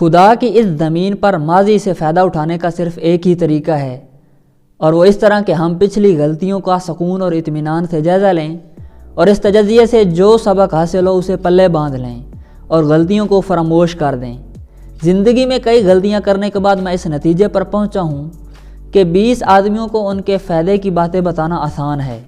خدا کی اس زمین پر ماضی سے فائدہ اٹھانے کا صرف ایک ہی طریقہ ہے، اور وہ اس طرح کہ ہم پچھلی غلطیوں کا سکون اور اطمینان سے جائزہ لیں اور اس تجزیے سے جو سبق حاصل ہو اسے پلے باندھ لیں اور غلطیوں کو فراموش کر دیں۔ زندگی میں کئی غلطیاں کرنے کے بعد میں اس نتیجے پر پہنچا ہوں کہ 20 آدمیوں کو ان کے فائدے کی باتیں بتانا آسان ہے،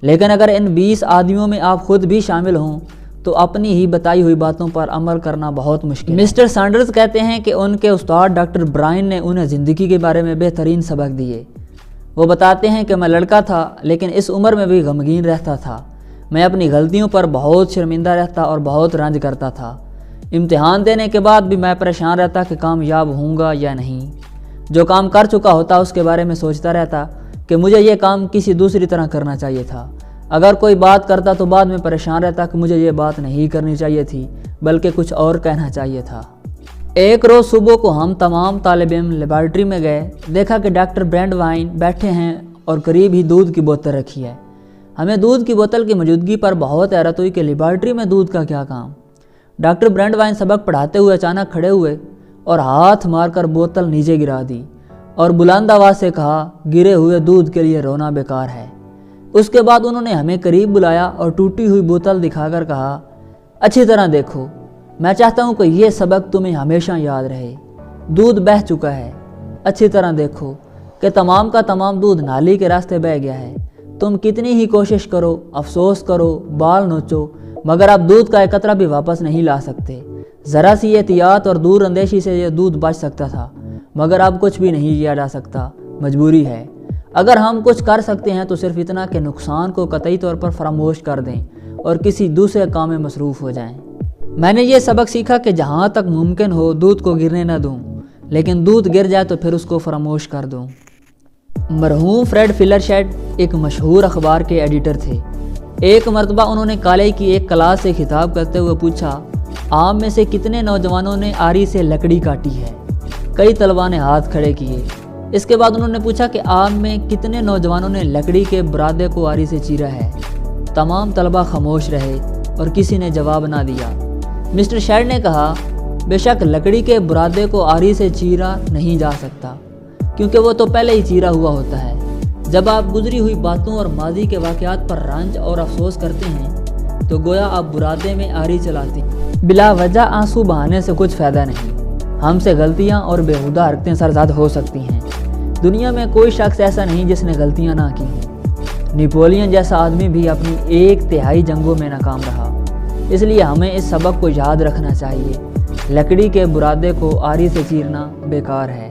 لیکن اگر ان 20 آدمیوں میں آپ خود بھی شامل ہوں تو اپنی ہی بتائی ہوئی باتوں پر عمل کرنا بہت مشکل ہے۔ مسٹر سینڈرز کہتے ہیں کہ ان کے استاد ڈاکٹر برائن نے انہیں زندگی کے بارے میں بہترین سبق دیے۔ وہ بتاتے ہیں کہ میں لڑکا تھا لیکن اس عمر میں بھی غمگین رہتا تھا۔ میں اپنی غلطیوں پر بہت شرمندہ رہتا اور بہت رنج کرتا تھا۔ امتحان دینے کے بعد بھی میں پریشان رہتا کہ کامیاب ہوں گا یا نہیں۔ جو کام کر چکا ہوتا اس کے بارے میں سوچتا رہتا کہ مجھے یہ کام کسی دوسری طرح کرنا چاہیے تھا۔ اگر کوئی بات کرتا تو بعد میں پریشان رہتا کہ مجھے یہ بات نہیں کرنی چاہیے تھی بلکہ کچھ اور کہنا چاہیے تھا۔ ایک روز صبح کو ہم تمام طالب علم لیبارٹری میں گئے، دیکھا کہ ڈاکٹر برینڈ وائن بیٹھے ہیں اور قریب ہی دودھ کی بوتل رکھی ہے۔ ہمیں دودھ کی بوتل کی موجودگی پر بہت حیرت ہوئی کہ لیبارٹری میں دودھ کا کیا کام۔ ڈاکٹر برینڈ وائن سبق پڑھاتے ہوئے اچانک کھڑے ہوئے اور ہاتھ مار کر بوتل نیچے گرا دی اور بلند آواز سے کہا، گرے ہوئے دودھ کے لیے رونا بیکار ہے۔ اس کے بعد انہوں نے ہمیں قریب بلایا اور ٹوٹی ہوئی بوتل دکھا کر کہا، اچھی طرح دیکھو، میں چاہتا ہوں کہ یہ سبق تمہیں ہمیشہ یاد رہے۔ دودھ بہہ چکا ہے، اچھی طرح دیکھو کہ تمام کا تمام دودھ نالی کے راستے بہہ گیا ہے۔ تم کتنی ہی کوشش کرو، افسوس کرو، بال نوچو، مگر آپ دودھ کا ایک قطرہ بھی واپس نہیں لا سکتے۔ ذرا سی احتیاط اور دور اندیشی سے یہ دودھ بچ سکتا تھا، مگر اب کچھ بھی نہیں کیا جا سکتا، مجبوری ہے۔ اگر ہم کچھ کر سکتے ہیں تو صرف اتنا کہ نقصان کو قطعی طور پر فراموش کر دیں اور کسی دوسرے کام میں مصروف ہو جائیں۔ میں نے یہ سبق سیکھا کہ جہاں تک ممکن ہو دودھ کو گرنے نہ دوں، لیکن دودھ گر جائے تو پھر اس کو فراموش کر دوں۔ مرحوم فریڈ فلرشیڈ ایک مشہور اخبار کے ایڈیٹر تھے۔ ایک مرتبہ انہوں نے کالج کی ایک کلاس سے خطاب کرتے ہوئے پوچھا، آپ میں سے کتنے نوجوانوں نے آری سے لکڑی کاٹی ہے؟ کئی طلباء نے ہاتھ کھڑے کیے۔ اس کے بعد انہوں نے پوچھا کہ آپ میں کتنے نوجوانوں نے لکڑی کے برادے کو آری سے چیرا ہے؟ تمام طلباء خاموش رہے اور کسی نے جواب نہ دیا۔ مسٹر شیڈ نے کہا، بے شک لکڑی کے برادے کو آری سے چیرا نہیں جا سکتا، کیونکہ وہ تو پہلے ہی چیرا ہوا ہوتا ہے۔ جب آپ گزری ہوئی باتوں اور ماضی کے واقعات پر رنج اور افسوس کرتے ہیں تو گویا آپ برادے میں آری چلاتے ہیں۔ بلا وجہ آنسو بہانے سے کچھ فائدہ نہیں۔ ہم سے غلطیاں اور بےہودہ حرکتیں سرزد ہو سکتی ہیں۔ دنیا میں کوئی شخص ایسا نہیں جس نے غلطیاں نہ کی ہوں۔ نیپولین جیسا آدمی بھی اپنی 1/3 جنگوں میں ناکام رہا۔ اس لیے ہمیں اس سبق کو یاد رکھنا چاہیے، لکڑی کے برادے کو آری سے چیرنا بیکار ہے۔